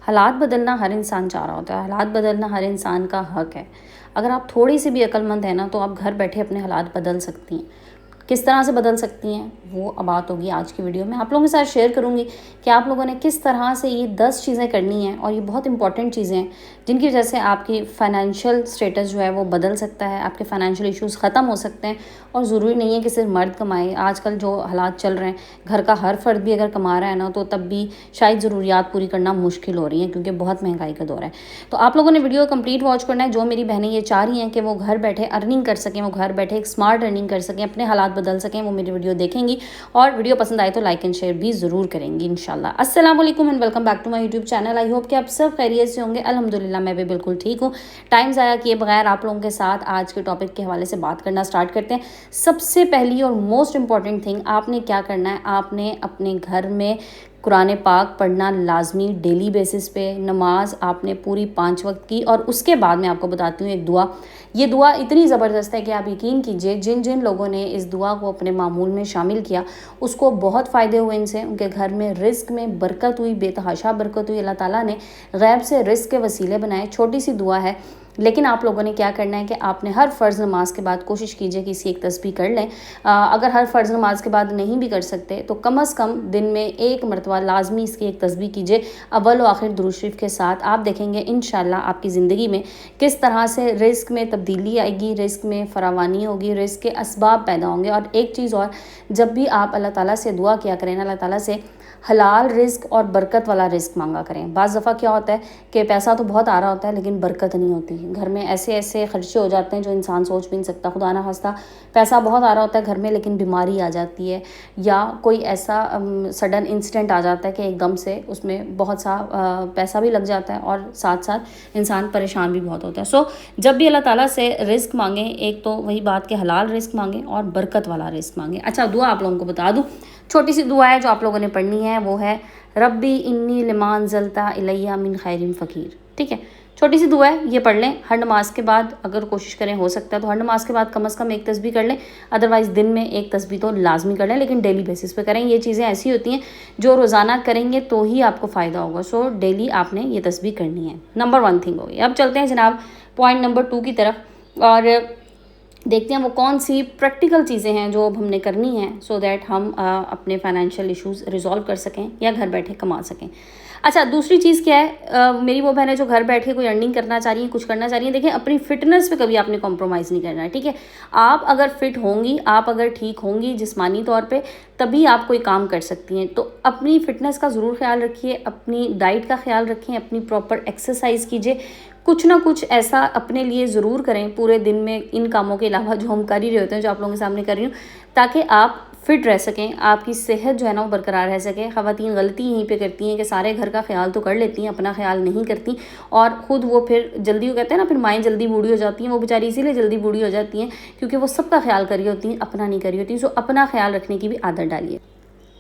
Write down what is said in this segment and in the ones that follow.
हालात बदलना हर इंसान चाह रहा होता है, हालात बदलना हर इंसान का हक है। अगर आप थोड़ी सी भी अक्लमंद हैं ना तो आप घर बैठे अपने हालात बदल सकती हैं। किस तरह से बदल सकती हैं वो बात होगी आज की वीडियो में। आप लोगों के साथ शेयर करूंगी कि आप लोगों ने किस तरह से ये 10 चीज़ें करनी हैं, और ये बहुत इंपॉर्टेंट चीज़ें हैं जिनकी वजह से आपकी फ़ाइनेंशियल स्टेटस जो है वो बदल सकता है, आपके फ़ाइनेंशियल इश्यूज़ ख़त्म हो सकते हैं। और ज़रूरी नहीं है कि सिर्फ मर्द कमाए। आजकल जो हालात चल रहे हैं, घर का हर फर्द भी अगर कमा रहा है ना तो तब भी शायद ज़रूरियात पूरी करना मुश्किल हो रही है, क्योंकि बहुत महंगाई का दौर है। तो आप लोगों ने वीडियो कंप्लीट वॉच करना है। जो मेरी बहनें ये चाह रही हैं कि वो घर बैठे अर्निंग कर सकें, वो घर बैठे एक स्मार्ट अर्निंग कर सकें, अपने हालात बदल सकें, वो मेरी वीडियो देखेंगी। और वीडियो पसंद आए तो लाइक एंड शेयर भी ज़रूर करेंगी इंशाल्लाह। अस्सलाम वालेकुम and welcome back to my YouTube channel. I hope कि आप सब खैरियत से होंगे। अल्हम्दुलिल्लाह मैं भी बिल्कुल ठीक हूँ। टाइम ज़ाया किए बगैर आप लोगों के साथ आज के टॉपिक के हवाले से बात करना स्टार्ट करते हैं। सबसे पहली और मोस्ट इंपॉर्टेंट थिंग आपने क्या करना है, आपने अपने घर में कुरान पाक पढ़ना लाजमी, डेली बेसिस पे नमाज आपने पूरी 5 वक्त की। और उसके बाद मैं आपको बताती हूँ एक दुआ। ये दुआ इतनी ज़बरदस्त है कि आप यकीन कीजिए जिन जिन लोगों ने इस दुआ को अपने मामूल में शामिल किया उसको बहुत फ़ायदे हुए इनसे। उनके घर में रिस्क में बरकत हुई, बेतहाशा बरकत हुई। अल्लाह ताला ने गैब से रिस्क के वसीले बनाए। छोटी सी दुआ है, लेकिन आप लोगों ने क्या करना है कि आपने हर फ़र्ज़ नमाज के बाद कोशिश कीजिए कि इसकी एक तस्बीह कर लें। अगर हर फ़र्ज़ नमाज के बाद नहीं भी कर सकते तो कम से कम दिन में एक मरतबा लाजमी इसकी एक तस्बीह कीजिए, अव्वल व आखिर दुरूद शरीफ के साथ। आप देखेंगे इंशाल्लाह आपकी ज़िंदगी में किस तरह से रिस्क में तब्दीली आएगी, रिस्क में फरावानी होगी, रिस्क के असबाब पैदा होंगे। और एक चीज़ और, जब भी आप अल्लाह ताला से दुआ किया करें, अल्लाह ताला से हलाल रिस्क और बरकत वाला रिस्क मांगा करें। बाज़ दफ़ा क्या होता है कि पैसा तो बहुत आ रहा होता है लेकिन बरकत नहीं होती। घर में ऐसे ऐसे खर्चे हो जाते हैं जो इंसान सोच भी नहीं सकता। खुदा ना खास्ता पैसा बहुत आ रहा होता है घर में लेकिन बीमारी आ जाती है, या कोई ऐसा सडन इंसिडेंट आ जाता है कि एकदम से उसमें बहुत सा पैसा भी लग जाता है और साथ साथ इंसान परेशान भी बहुत होता है। सो जब भी अल्लाह ताला से रिस्क मांगें, एक तो वही बात कि हलाल रिस्क मांगें और बरकत वाला रिस्क मांगें। अच्छा, दुआ आप लोगों को बता दूँ, छोटी सी दुआ है जो आप लोगों ने पढ़नी है, वो है रब्बी इन्नी लिमान जलता इलैया मिन खैरिन फ़कीर। ठीक है, छोटी सी दुआ है, ये पढ़ लें हर नमाज के बाद। अगर कोशिश करें, हो सकता है तो हर नमाज के बाद कम से कम एक तस्बीह कर लें, अदरवाइज़ दिन में एक तस्बीह तो लाजमी कर लें, लेकिन डेली बेसिस पे करें। ये चीज़ें ऐसी होती हैं जो रोज़ाना करेंगे तो ही आपको फ़ायदा होगा। सो डेली आपने ये तस्बीह करनी है। नंबर 1 थिंग हो गई। अब चलते हैं जनाब पॉइंट नंबर 2 की तरफ, और देखते हैं वो कौन सी प्रैक्टिकल चीज़ें हैं जो अब हमने करनी हैं सो दैट हम अपने फाइनेंशियल इश्यूज़ रिजॉल्व कर सकें या घर बैठे कमा सकें। अच्छा, दूसरी चीज़ क्या है, मेरी वो बहन है जो घर बैठे कोई अर्निंग करना चाह रही है, कुछ करना चाह रही है। देखिए, अपनी फ़िटनेस पे कभी आपने कॉम्प्रोमाइज़ नहीं करना है। ठीक है, आप अगर फिट होंगी, आप अगर ठीक होंगी जिस्मानी तौर पे, तभी आप कोई काम कर सकती हैं। तो अपनी फ़िटनेस का ज़रूर ख्याल रखिए, अपनी डाइट का ख्याल रखें, अपनी प्रॉपर एक्सरसाइज कीजिए। कुछ ना कुछ ऐसा अपने लिए ज़रूर करें पूरे दिन में, इन कामों के अलावा जो हम कर ही रहे होते हैं, जो आप लोगों के सामने कर रही हूँ, ताकि आप फिट रह सकें, आपकी सेहत जो है ना वो बरकरार रह सके। ख़वातीन गलती यहीं पे करती हैं कि सारे घर का ख्याल तो कर लेती हैं, अपना ख्याल नहीं करती, और ख़ुद वो फिर जल्दी, वो कहते हैं ना, फिर माएँ जल्दी बूढ़ी हो जाती हैं। वो बेचारी इसीलिए जल्दी बूढ़ी हो जाती हैं क्योंकि वो सबका ख्याल कर रही होती हैं, अपना नहीं कर रही होती। सो अपना ख्याल रखने की भी आदत डालिए।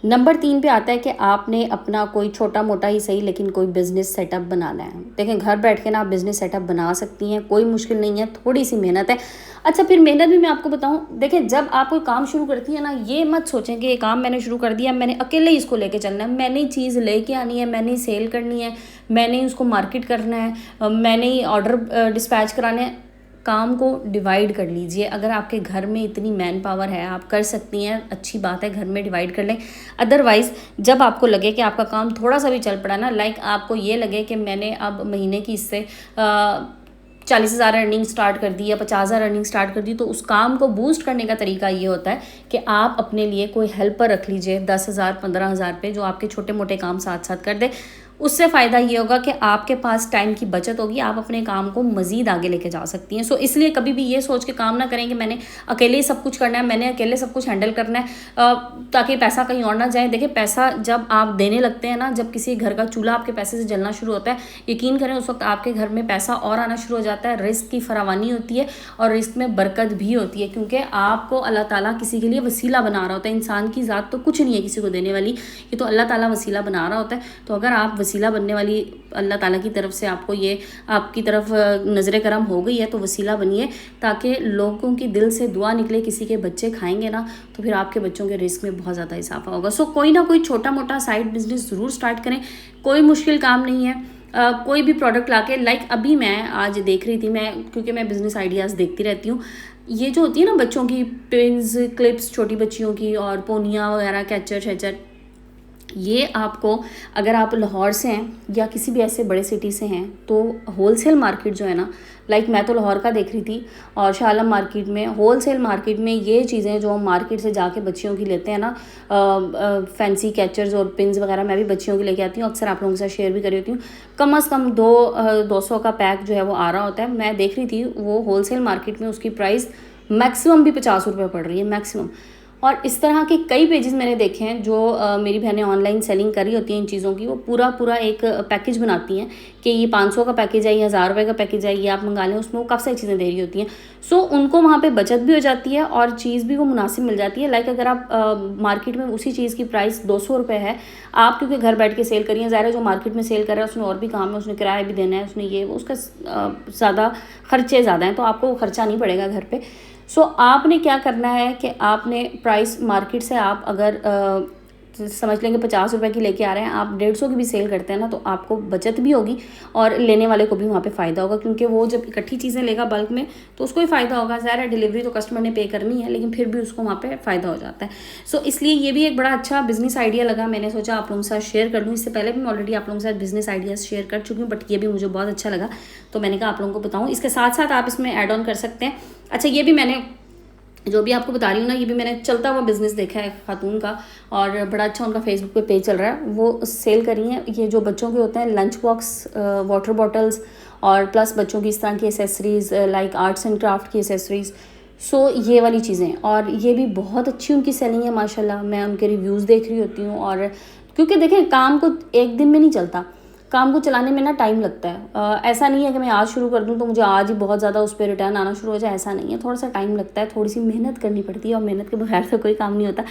नंबर 3 पे आता है कि आपने अपना कोई छोटा मोटा ही सही लेकिन कोई बिज़नेस सेटअप बनाना है। देखें, घर बैठ के ना आप बिज़नेस सेटअप बना सकती हैं, कोई मुश्किल नहीं है, थोड़ी सी मेहनत है। अच्छा, फिर मेहनत भी मैं आपको बताऊं, देखें, जब आप कोई काम शुरू करती हैं ना, ये मत सोचें कि ये काम मैंने शुरू कर दिया, मैंने अकेले ही इसको लेके चलना है, मैंने ही चीज़ लेके आनी है, मैंने ही सेल करनी है, मैंने ही उसको मार्केट करना है, मैंने ही ऑर्डर डिस्पैच कराने हैं। काम को डिवाइड कर लीजिए। अगर आपके घर में इतनी मैन पावर है, आप कर सकती हैं, अच्छी बात है, घर में डिवाइड कर लें। अदरवाइज़ जब आपको लगे कि आपका काम थोड़ा सा भी चल पड़ा ना, लाइक आपको ये लगे कि मैंने अब महीने की इससे 40,000 अर्निंग स्टार्ट कर दी या 50,000 अर्निंग स्टार्ट कर दी, तो उस काम को बूस्ट करने का तरीका ये होता है कि आप अपने लिए कोई हेल्पर रख लीजिए 10,000 15,000 पे, जो आपके छोटे मोटे काम साथ साथ कर दे। उससे फ़ायदा ये होगा कि आपके पास टाइम की बचत होगी, आप अपने काम को मज़ीद आगे लेके जा सकती हैं। सो इसलिए कभी भी ये सोच के काम ना करें कि मैंने अकेले ही सब कुछ करना है, मैंने अकेले सब कुछ हैंडल करना है, ताकि पैसा कहीं और ना जाए। देखिए, पैसा जब आप देने लगते हैं ना, जब किसी घर का चूल्हा आपके पैसे से जलना शुरू होता है, यकीन करें उस वक्त आपके घर में पैसा और आना शुरू हो जाता है। रिस्क की फरावानी होती है और रिस्क में बरकत भी होती है, क्योंकि आपको अल्लाह ताला किसी के लिए वसीला बना रहा होता है। इंसान की ज़ात तो कुछ नहीं है किसी को देने वाली, ये तो अल्लाह ताला वसीला बना रहा होता है। तो अगर आप वसीला बनने वाली अल्लाह ताला की तरफ से आपको ये आपकी तरफ नज़र करम हो गई है, तो वसीला बनिए, ताकि लोगों की दिल से दुआ निकले। किसी के बच्चे खाएंगे ना तो फिर आपके बच्चों के रिस्क में बहुत ज़्यादा इजाफा होगा। सो कोई ना कोई छोटा मोटा साइड बिजनेस ज़रूर स्टार्ट करें, कोई मुश्किल काम नहीं है। कोई भी प्रोडक्ट लाके, लाइक अभी मैं आज देख रही थी, मैं क्योंकि मैं बिज़नेस आइडियाज़ देखती रहती हूँ, ये जो होती है ना बच्चों की पिन्स, क्लिप्स, छोटी बच्चियों की, और पोनिया वगैरह, कैचर शैचर, ये आपको, अगर आप लाहौर से हैं या किसी भी ऐसे बड़े सिटी से हैं, तो होलसेल मार्केट जो है ना, लाइक मैं तो लाहौर का देख रही थी, और शाह आलम मार्केट में, होलसेल मार्केट में ये चीज़ें जो हम मार्केट से जाके बच्चियों की लेते हैं ना, फैंसी कैचर्स और पिन्स वगैरह, मैं भी बच्चियों की लेके आती हूँ, अक्सर आप लोगों के साथ शेयर भी कर रही होती हूँ। कम अज़ कम 200 का पैक जो है वो आ रहा होता है। मैं देख रही थी वो होलसेल मार्केट में उसकी प्राइस मैक्सिमम भी 50 रुपये पड़ रही है, मैक्सिमम। और इस तरह के कई पेजेस मैंने देखे हैं जो मेरी बहनें ऑनलाइन सेलिंग कर रही होती हैं इन चीज़ों की, वो पूरा एक पैकेज बनाती हैं कि ये 500 का पैकेज है, ये 1000 रुपये का पैकेज है, ये आप मंगा लें, उसमें वो काफ़ी सारी चीज़ें दे रही होती हैं। सो उनको वहाँ पे बचत भी हो जाती है और चीज़ भी वो मुनासिब मिल जाती है। लाइक अगर आप मार्केट में उसी चीज़ की प्राइस 200 रुपये है, आप क्योंकि घर बैठ के सेल करिए, ज़ाहिर है जो मार्केट में सेल कर रहा है उसने और भी काम है, उसने किराया भी देना है, उसने ये वो, उसका ज़्यादा खर्चे ज़्यादा हैं, तो आपको वो खर्चा नहीं पड़ेगा घर पर। सो आपने क्या करना है कि आपने प्राइस मार्केट से, आप अगर समझ लेंगे 50 रुपये की लेके आ रहे हैं, आप 150 की भी सेल करते हैं ना, तो आपको बचत भी होगी और लेने वाले को भी वहाँ पे फ़ायदा होगा, क्योंकि वो जब इकट्ठी चीज़ें लेगा बल्क में तो उसको ही फ़ायदा होगा। ज़ाहिर है डिलीवरी तो कस्टमर ने पे करनी है, लेकिन फिर भी उसको वहाँ पे फ़ायदा हो जाता है। सो इसलिए ये भी एक बड़ा अच्छा बिज़नेस आइडिया लगा, मैंने सोचा आप लोगों के साथ शेयर कर दूँ। इससे पहले भी मैं ऑलरेडी आप लोगों के साथ बिज़नेस आइडियाज़ शेयर कर चुकी हूँ, बट ये भी मुझे बहुत अच्छा लगा, तो मैंने कहा आप लोगों को बताऊँ। इसके साथ साथ आप इसमें ऐड ऑन कर सकते हैं। अच्छा, ये भी मैंने जो भी आपको बता रही हूँ ना, ये भी मैंने चलता हुआ बिज़नेस देखा है खातून का, और बड़ा अच्छा उनका फेसबुक पे पेज चल रहा है, वो सेल कर रही हैं ये जो बच्चों के होते हैं लंच बॉक्स, वाटर बॉटल्स, और प्लस बच्चों की इस तरह की accessories, like arts and craft की एसेसरीज़। सो ये वाली चीज़ें, और ये भी बहुत अच्छी उनकी सेलिंग है माशाल्लाह। मैं उनके रिव्यूज़ देख रही होती हूँ, और क्योंकि देखें काम को एक दिन में नहीं चलता, काम को चलाने में ना टाइम लगता है। ऐसा नहीं है कि मैं आज शुरू कर दूं तो मुझे आज ही बहुत ज़्यादा उस पर रिटर्न आना शुरू हो जाए, ऐसा नहीं है। थोड़ा सा टाइम लगता है, थोड़ी सी मेहनत करनी पड़ती है, और मेहनत के बगैर तो कोई काम नहीं होता।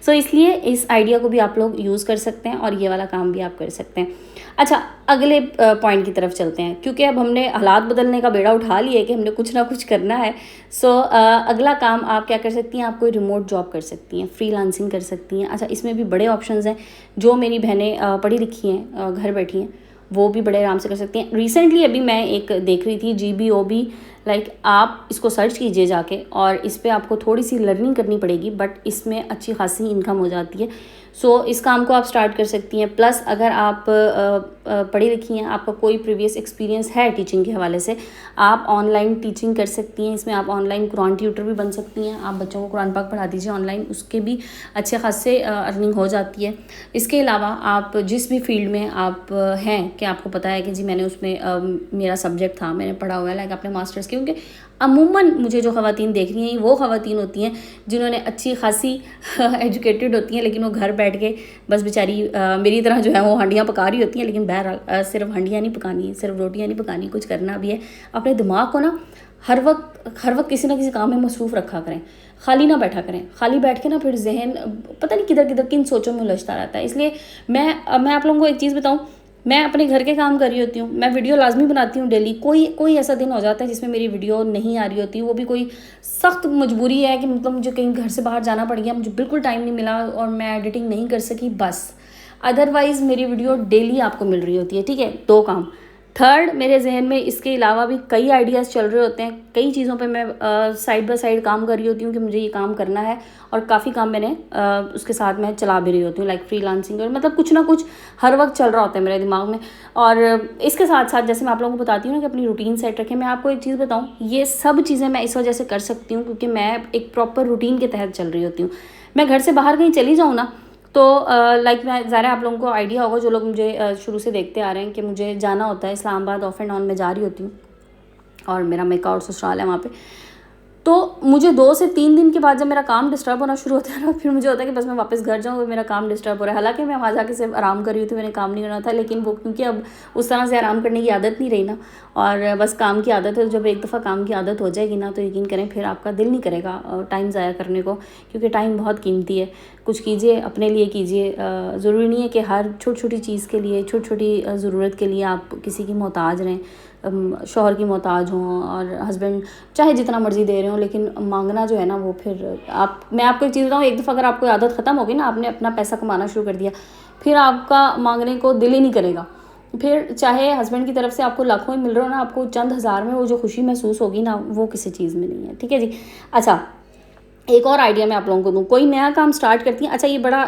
सो इसलिए इस आइडिया को भी आप लोग यूज़ कर सकते हैं, और ये वाला काम भी आप कर सकते हैं। अच्छा, अगले पॉइंट की तरफ चलते हैं, क्योंकि अब हमने हालात बदलने का बेड़ा उठा लिया है कि हमने कुछ ना कुछ करना है। सो अगला काम आप क्या कर सकती हैं, आप कोई रिमोट जॉब कर सकती हैं, फ्रीलांसिंग कर सकती हैं। अच्छा, इसमें भी बड़े ऑप्शंस हैं। जो मेरी बहनें पढ़ी लिखी हैं, घर बैठी हैं, वो भी बड़े आराम से कर सकती हैं। रिसेंटली अभी मैं एक देख रही थी, GBOB, लाइक आप इसको सर्च कीजिए जाके, और इस पर आपको थोड़ी सी लर्निंग करनी पड़ेगी, बट इसमें अच्छी खासी इनकम हो जाती है। सो इस काम को आप स्टार्ट कर सकती हैं। प्लस अगर आप पढ़ी लिखी हैं, आपका कोई प्रीवियस एक्सपीरियंस है टीचिंग के हवाले से, आप ऑनलाइन टीचिंग कर सकती हैं। इसमें आप ऑनलाइन कुरान ट्यूटर भी बन सकती हैं, आप बच्चों को कुरान पाक पढ़ा दीजिए ऑनलाइन, उसके भी अच्छे खासे अर्निंग हो जाती है। इसके अलावा आप जिस भी फील्ड में आप हैं, कि आपको पता है कि जी मैंने उसमें मेरा सब्जेक्ट था, मैंने पढ़ा हुआ है, लाइक अपने मास्टर्स के, क्योंकि अमूमन मुझे जो ख़वातीन देख रही हैं वो ख़वातीन होती हैं जिन्होंने अच्छी खासी एजुकेटेड होती हैं, लेकिन वो घर बैठ के बस बेचारी मेरी तरह जो है वो हंडियाँ पका रही होती हैं। लेकिन बहरहाल सिर्फ हंडियाँ नहीं पकानी, सिर्फ रोटियाँ नहीं पकानी, कुछ करना भी है। अपने दिमाग को ना हर वक्त किसी ना किसी काम में मसरूफ़ रखा करें, खाली ना बैठा करें। खाली बैठ के ना फिर जहन पता नहीं किधर किधर किन सोचों में उलझता रहता है। इसलिए मैं आप लोगों को एक चीज़ बताऊँ, मैं अपने घर के काम कर रही होती हूँ, मैं वीडियो लाजमी बनाती हूँ डेली। कोई ऐसा दिन हो जाता है जिसमें मेरी वीडियो नहीं आ रही होती, वो भी कोई सख्त मजबूरी है कि मतलब मुझे कहीं घर से बाहर जाना पड़ गया, मुझे बिल्कुल टाइम नहीं मिला और मैं एडिटिंग नहीं कर सकी, बस। अदरवाइज़ मेरी वीडियो डेली आपको मिल रही होती है, ठीक है। 2 काम। थर्ड, मेरे जहन में इसके अलावा भी कई आइडियाज़ चल रहे होते हैं, कई चीज़ों पे मैं साइड बाय साइड काम कर रही होती हूँ कि मुझे ये काम करना है, और काफ़ी काम मैंने उसके साथ मैं चला भी रही होती हूँ, लाइक फ्रीलांसिंग, और मतलब कुछ ना कुछ हर वक्त चल रहा होता है मेरे दिमाग में। और इसके साथ साथ जैसे मैं आप लोगों को बताती हूँ ना कि अपनी रूटीन सेट रखें, मैं आपको एक चीज़ बताऊँ, ये सब चीज़ें मैं इस वजह से कर सकती हूँ क्योंकि मैं एक प्रॉपर रूटीन के तहत चल रही होती हूँ। मैं घर से बाहर कहीं चली जाऊँ ना, तो लाइक मैं ज़रा आप लोगों को आइडिया होगा, जो लोग मुझे शुरू से देखते आ रहे हैं, कि मुझे जाना होता है इस्लामाबाद, ऑफ एंड ऑन मैं जा रही होती हूँ, और मेरा मेका और ससुराल है वहाँ पे। तो मुझे 2 से 3 दिन के बाद जब मेरा काम डिस्टर्ब होना शुरू होता है ना, फिर मुझे होता है कि बस मैं वापस घर जाऊँ, मेरा काम डिस्टर्ब हो रहा है। हालांकि मैं वहाँ जाके सिर्फ आराम कर रही थी, मैंने काम नहीं करना था, लेकिन वो क्योंकि अब उस तरह से आराम करने की आदत नहीं रही ना, और बस काम की आदत है। जब एक दफ़ा काम की आदत हो जाएगी ना, तो यकीन करें फिर आपका दिल नहीं करेगा टाइम ज़ाया करने को, क्योंकि टाइम बहुत कीमती है। कुछ कीजिए, अपने लिए कीजिए। ज़रूरी नहीं है कि हर छोटी छोटी चीज़ के लिए, छोटी छोटी ज़रूरत के लिए आप किसी की मोहताज रहें, शौहर की मोहताज हों, और हस्बैंड चाहे जितना मर्ज़ी दे रहे हो, लेकिन मांगना जो है ना वो फिर मैं आपको एक चीज़ बताऊँ, एक दफ़ा अगर आपको आदत ख़त्म होगी ना, आपने अपना पैसा कमाना शुरू कर दिया, फिर आपका मांगने को दिल ही नहीं करेगा। फिर चाहे हस्बैंड की तरफ से आपको लाखों में मिल रहा हो ना, आपको चंद हज़ार में वो जो खुशी महसूस होगी ना, वो किसी चीज़ में नहीं है। ठीक है जी। अच्छा, एक और आइडिया मैं आप लोगों को दूँ। कोई नया काम स्टार्ट करती हैं, अच्छा ये बड़ा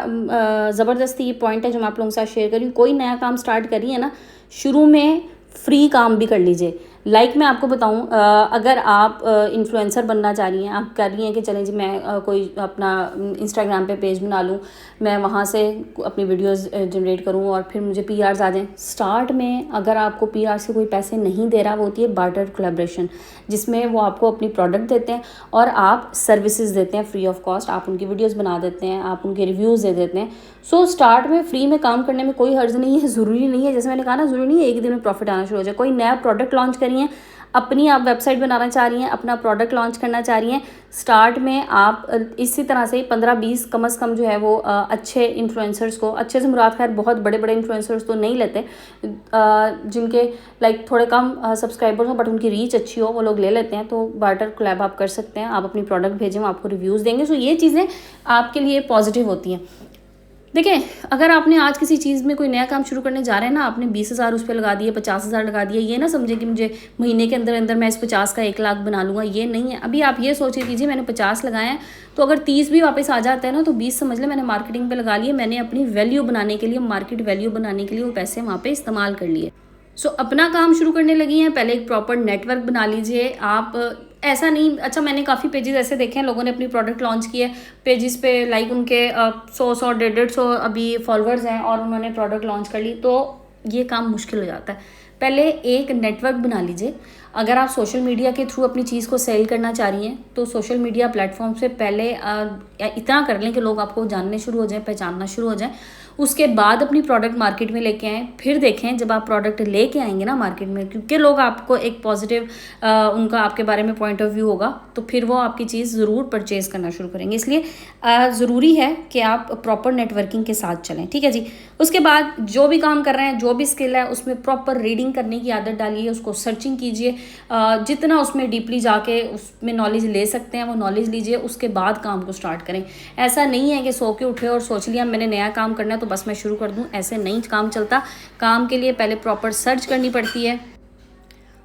ज़बरदस्ती ये पॉइंट है जो मैं आप लोगों के साथ शेयर कर रही हूँ। कोई नया काम स्टार्ट करिए ना, शुरू में फ्री काम भी कर लीजिए। लाइक मैं आपको बताऊं, अगर आप इन्फ्लुएंसर बनना चाह रही हैं, आप कर रही हैं कि चलें जी मैं कोई अपना इंस्टाग्राम पे पेज बना लूँ, मैं वहाँ से अपनी वीडियोस जनरेट करूँ और फिर मुझे पीआर्स आ जाएं। स्टार्ट में अगर आपको पीआर से कोई पैसे नहीं दे रहा, वो होती है बार्टर कोलैबोरेशन, जिसमें वो आपको अपनी प्रोडक्ट देते हैं और आप सर्विसेज देते हैं फ्री ऑफ कॉस्ट। आप उनकी वीडियोज़ बना देते हैं, आप उनके रिव्यूज़ दे देते हैं। सो स्टार्ट में फ्री में काम करने में कोई हर्ज नहीं है। ज़रूरी नहीं है, जैसे मैंने कहा ना, ज़रूरी नहीं है एक दिन में प्रॉफिट आना शुरू हो जाए। कोई नया प्रोडक्ट लॉन्च करिए, अपनी आप वेबसाइट बनाना चाह रही हैं, अपना प्रोडक्ट लॉन्च करना चाह रही हैं, स्टार्ट में आप इसी तरह से 15-20 कम से कम जो है वो अच्छे इन्फ्लुएंसर्स को, अच्छे से मुराद खैर बहुत बड़े बड़े इन्फ्लुएंसर्स तो नहीं लेते, जिनके लाइक थोड़े कम सब्सक्राइबर्स हो बट उनकी रीच अच्छी हो, वो लोग ले लेते हैं। तो बार्टर कोलैब आप कर सकते हैं, आप अपनी प्रोडक्ट भेजें, वो आपको रिव्यूज़ देंगे। सो ये चीज़ें आपके लिए पॉजिटिव होती हैं। देखिए, अगर आपने आज किसी चीज़ में कोई नया काम शुरू करने जा रहे हैं ना, आपने 20,000 उस पर लगा दिए, 50,000 लगा दिए, ये ना समझे कि मुझे महीने के अंदर अंदर मैं इस 50 का 1 लाख बना लूँगा, ये नहीं है। अभी आप ये सोच लीजिए मैंने 50 लगाए हैं, तो अगर 30 भी वापस आ जाते हैं ना, तो 20 समझ लें मैंने मार्केटिंग पे लगा लिए, मैंने अपनी वैल्यू बनाने के लिए, मार्केट वैल्यू बनाने के लिए वो पैसे वहाँ पर इस्तेमाल कर लिए। सो अपना काम शुरू करने लगी हैं, पहले एक प्रॉपर नेटवर्क बना लीजिए। आप ऐसा नहीं, अच्छा मैंने काफ़ी पेजेस ऐसे देखे हैं, लोगों ने अपनी प्रोडक्ट लॉन्च की है, पेजेस पे लाइक उनके 100 150 अभी फॉलोअर्स हैं और उन्होंने प्रोडक्ट लॉन्च कर ली, तो ये काम मुश्किल हो जाता है। पहले एक नेटवर्क बना लीजिए। अगर आप सोशल मीडिया के थ्रू अपनी चीज़ को सेल करना चाह रही हैं, तो सोशल मीडिया प्लेटफॉर्म से पहले इतना कर लें कि लोग आपको जानने शुरू हो जाएं, पहचानना शुरू हो जाएं। उसके बाद अपनी प्रोडक्ट मार्केट में लेके आएँ। फिर देखें जब आप प्रोडक्ट लेके आएंगे ना मार्केट में, क्योंकि लोग आपको एक पॉजिटिव उनका आपके बारे में पॉइंट ऑफ व्यू होगा, तो फिर वो आपकी चीज़ ज़रूर परचेज़ करना शुरू करेंगे। इसलिए ज़रूरी है कि आप प्रॉपर नेटवर्किंग के साथ चलें। ठीक है जी। उसके बाद जो भी काम कर रहे हैं, जो भी स्किल है, उसमें प्रॉपर रीडिंग करने की आदत डालिए, उसको सर्चिंग कीजिए, जितना उसमें डीपली जाके उसमें नॉलेज ले सकते हैं वो नॉलेज लीजिए, उसके बाद काम को स्टार्ट करें। ऐसा नहीं है कि सो के उठे और सोच लिया मैंने नया काम करना है तो बस मैं शुरू कर दूं, ऐसे नहीं काम चलता। काम के लिए पहले प्रॉपर सर्च करनी पड़ती है।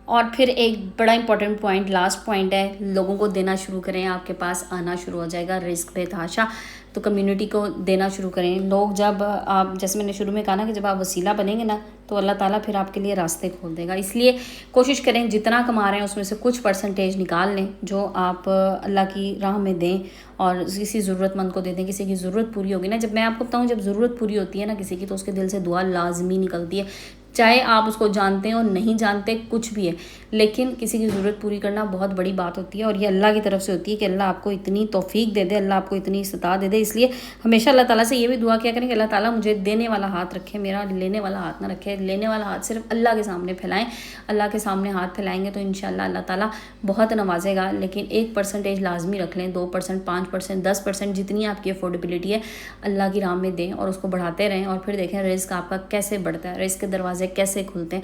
और फिर एक बड़ा इंपॉर्टेंट पॉइंट, लास्ट पॉइंट है, लोगों को देना शुरू करें, आपके पास आना शुरू हो जाएगा रिस्क बेतहाशा। तो कम्युनिटी को देना शुरू करें। लोग जब आप, जैसे मैंने शुरू में कहा ना कि जब आप वसीला बनेंगे ना, तो अल्लाह ताला फिर आपके लिए रास्ते खोल देगा। इसलिए कोशिश करें जितना कमा रहे हैं उसमें से कुछ परसेंटेज निकाल लें जो आप अल्लाह की राह में दें और किसी ज़रूरतमंद को दे दें। किसी की ज़रूरत पूरी होगी ना, जब मैं आपको बताऊँ, जब ज़रूरत पूरी होती है ना किसी की, तो उसके दिल से दुआ लाजमी निकलती है, चाहे आप उसको जानते हैं और नहीं जानते, कुछ भी है, लेकिन किसी की ज़रूरत पूरी करना बहुत बड़ी बात होती है और ये अल्लाह की तरफ से होती है कि अल्लाह आपको इतनी तौफीक दे दे, अल्लाह आपको इतनी इस्ता दे दे। इसलिए हमेशा अल्लाह ताला से ये भी दुआ किया करें कि अल्लाह ताला मुझे देने वाला हाथ रखे, मेरा लेने वाला हाथ ना रखे। लेने वाला हाथ सिर्फ अल्लाह के सामने फैलाएं। अल्लाह के सामने हाथ फैलाएंगे तो इंशाअल्लाह अल्लाह ताला बहुत नवाजेगा। लेकिन 1% लाजमी रख लें, 2%, 5%, 10%, जितनी आपकी अफोर्डेबिलिटी है अल्लाह की राह में दें और उसको बढ़ाते रहें। और फिर देखें रिस्क आपका कैसे बढ़ता है, रिस्क के दरवाजे कैसे खुलते हैं।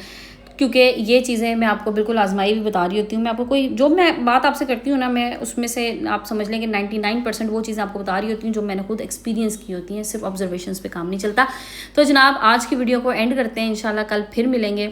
क्योंकि ये चीज़ें मैं आपको बिल्कुल आजमाई भी बता रही होती हूँ। मैं आपको कोई जो मैं बात आपसे करती हूँ ना, मैं उसमें से आप समझ लें कि 99% वो चीज़ें आपको बता रही होती हूँ जो मैंने खुद एक्सपीरियंस की होती हैं। सिर्फ ऑब्जर्वेशंस पे काम नहीं चलता। तो जनाब आज की वीडियो को एंड करते हैं, इंशाल्लाह कल फिर मिलेंगे।